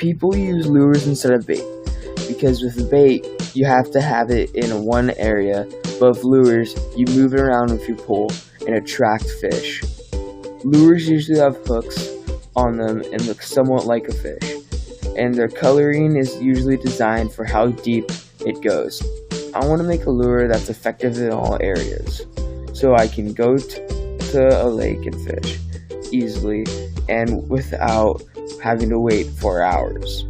People use lures instead of bait because with bait you have to have it in one area, but with lures you move it around if you pull and attract fish. Lures usually have hooks on them and look somewhat like a fish, and their coloring is usually designed for how deep it goes. I want to make a lure that's effective in all areas, so I can go to a lake and fish easily and without having to wait for hours.